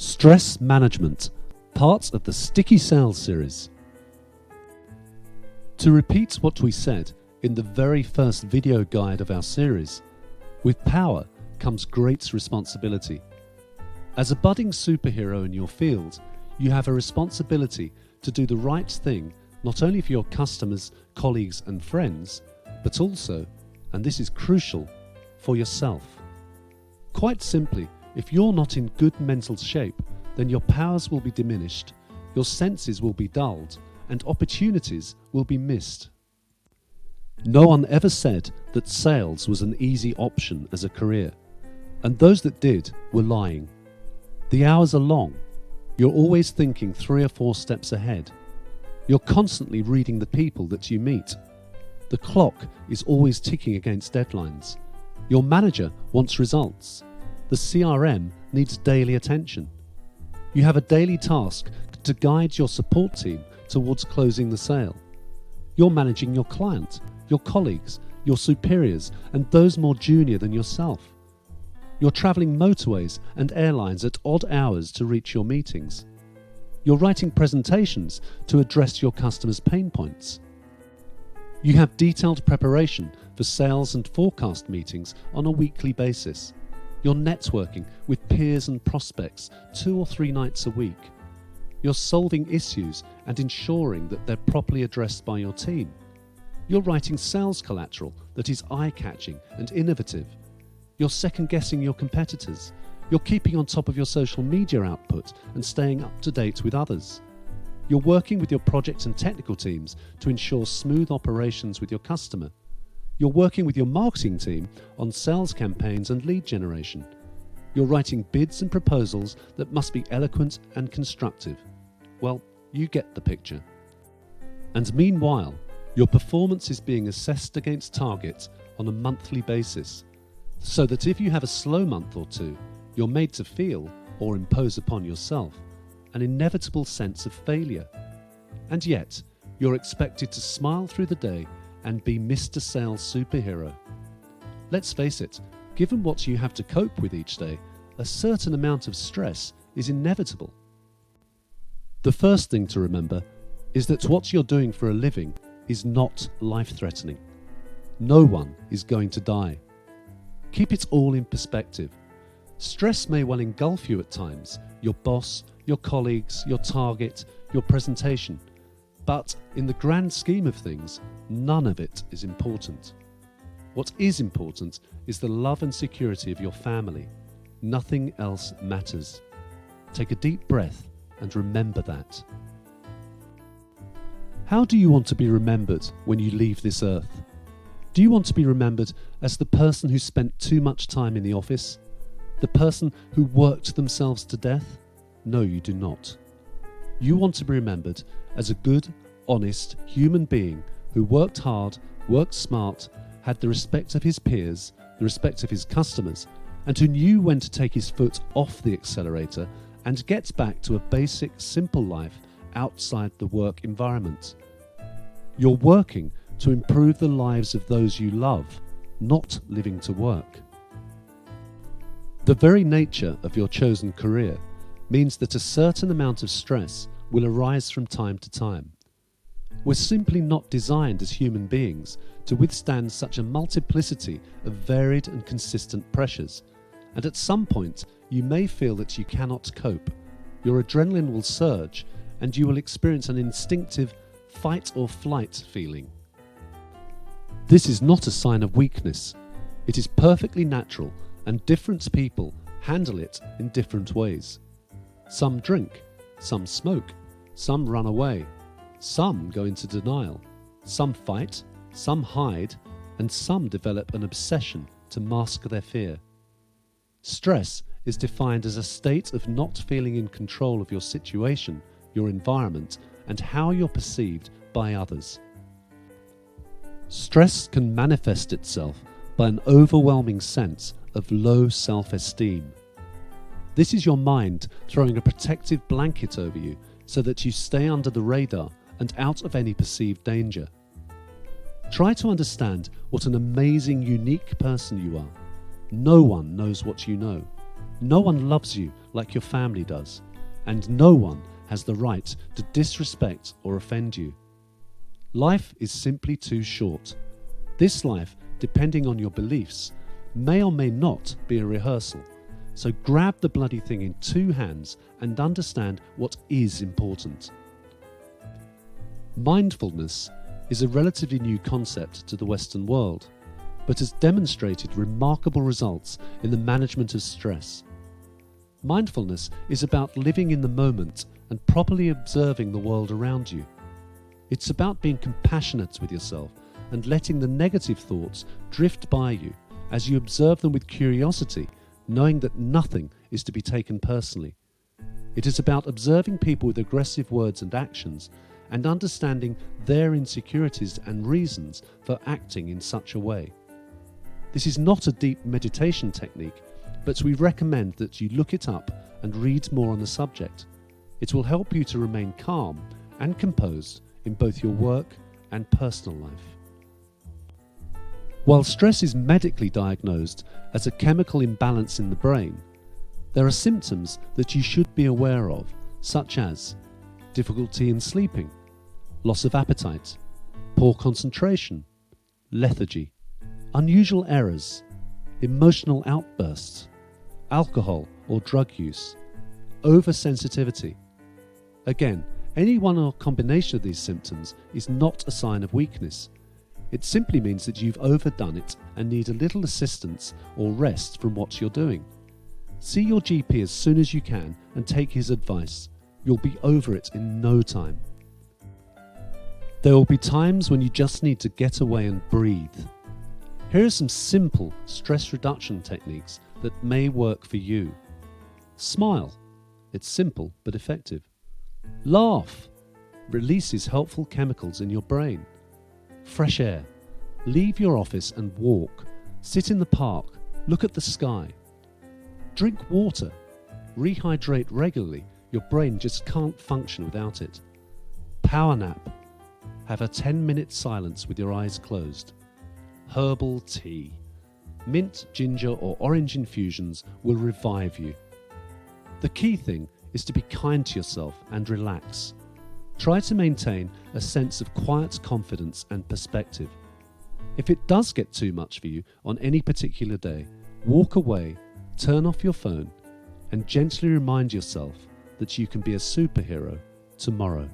Stress Management, part of the Sticky Sales series. To repeat what we said in the very first video guide of our series, with power comes great responsibility. As a budding superhero in your field, you have a responsibility to do the right thing not only for your customers, colleagues and friends, but also, and this is crucial, for yourself. Quite simply, if you're not in good mental shape, then your powers will be diminished, your senses will be dulled, and opportunities will be missed. No one ever said that sales was an easy option as a career, and those that did were lying. The hours are long. You're always thinking 3 or 4 steps ahead. You're constantly reading the people that you meet. The clock is always ticking against deadlines. Your manager wants results. The CRM needs daily attention. You have a daily task to guide your support team towards closing the sale. You're managing your client, your colleagues, your superiors, and those more junior than yourself. You're travelling motorways and airlines at odd hours to reach your meetings. You're writing presentations to address your customers' pain points. You have detailed preparation for sales and forecast meetings on a weekly basis. You're networking with peers and prospects 2 or 3 nights a week. You're solving issues and ensuring that they're properly addressed by your team. You're writing sales collateral that is eye-catching and innovative. You're second-guessing your competitors. You're keeping on top of your social media output and staying up to date with others. You're working with your project and technical teams to ensure smooth operations with your customer. You're working with your marketing team on sales campaigns and lead generation. You're writing bids and proposals that must be eloquent and constructive. Well, you get the picture. And meanwhile, your performance is being assessed against targets on a monthly basis, so that if you have a slow month or two, you're made to feel, or impose upon yourself, an inevitable sense of failure. And yet, you're expected to smile through the day and be Mr. Sales Superhero. Let's face it, given what you have to cope with each day, a certain amount of stress is inevitable. The first thing to remember is that what you're doing for a living is not life-threatening. No one is going to die. Keep it all in perspective. Stress may well engulf you at times, your boss, your colleagues, your target, your presentation. But in the grand scheme of things, none of it is important. What is important is the love and security of your family. Nothing else matters. Take a deep breath and remember that. How do you want to be remembered when you leave this earth? Do you want to be remembered as the person who spent too much time in the office? The person who worked themselves to death? No, you do not. You want to be remembered as a good, honest human being who worked hard, worked smart, had the respect of his peers, the respect of his customers, and who knew when to take his foot off the accelerator and get back to a basic, simple life outside the work environment. You're working to improve the lives of those you love, not living to work. The very nature of your chosen career means that a certain amount of stress will arise from time to time. We're simply not designed as human beings to withstand such a multiplicity of varied and consistent pressures, and at some point you may feel that you cannot cope. Your adrenaline will surge and you will experience an instinctive fight or flight feeling. This is not a sign of weakness. It is perfectly natural, and different people handle it in different ways. Some drink, some smoke, some run away, some go into denial, some fight, some hide, and some develop an obsession to mask their fear. Stress is defined as a state of not feeling in control of your situation, your environment, and how you're perceived by others. Stress can manifest itself by an overwhelming sense of low self-esteem. This is your mind throwing a protective blanket over you so that you stay under the radar and out of any perceived danger. Try to understand what an amazing, unique person you are. No one knows what you know. No one loves you like your family does, and no one has the right to disrespect or offend you. Life is simply too short. This life, depending on your beliefs, may or may not be a rehearsal. So grab the bloody thing in two hands and understand what is important. Mindfulness is a relatively new concept to the Western world, but has demonstrated remarkable results in the management of stress. Mindfulness is about living in the moment and properly observing the world around you. It's about being compassionate with yourself and letting the negative thoughts drift by you as you observe them with curiosity, knowing that nothing is to be taken personally. It is about observing people with aggressive words and actions and understanding their insecurities and reasons for acting in such a way. This is not a deep meditation technique, but we recommend that you look it up and read more on the subject. It will help you to remain calm and composed in both your work and personal life. While stress is medically diagnosed as a chemical imbalance in the brain, there are symptoms that you should be aware of, such as difficulty in sleeping, loss of appetite, poor concentration, lethargy, unusual errors, emotional outbursts, alcohol or drug use, oversensitivity. Again, any one or combination of these symptoms is not a sign of weakness. It simply means that you've overdone it and need a little assistance or rest from what you're doing. See your GP as soon as you can and take his advice. You'll be over it in no time. There will be times when you just need to get away and breathe. Here are some simple stress reduction techniques that may work for you. Smile. It's simple but effective. Laugh. Releases helpful chemicals in your brain. Fresh air. Leave your office and walk. Sit in the park. Look at the sky. Drink water. Rehydrate regularly. Your brain just can't function without it. Power nap. Have a 10-minute silence with your eyes closed. Herbal tea. Mint, ginger or orange infusions will revive you. The key thing is to be kind to yourself and relax. Try to maintain a sense of quiet confidence and perspective. If it does get too much for you on any particular day, walk away, turn off your phone, and gently remind yourself that you can be a superhero tomorrow.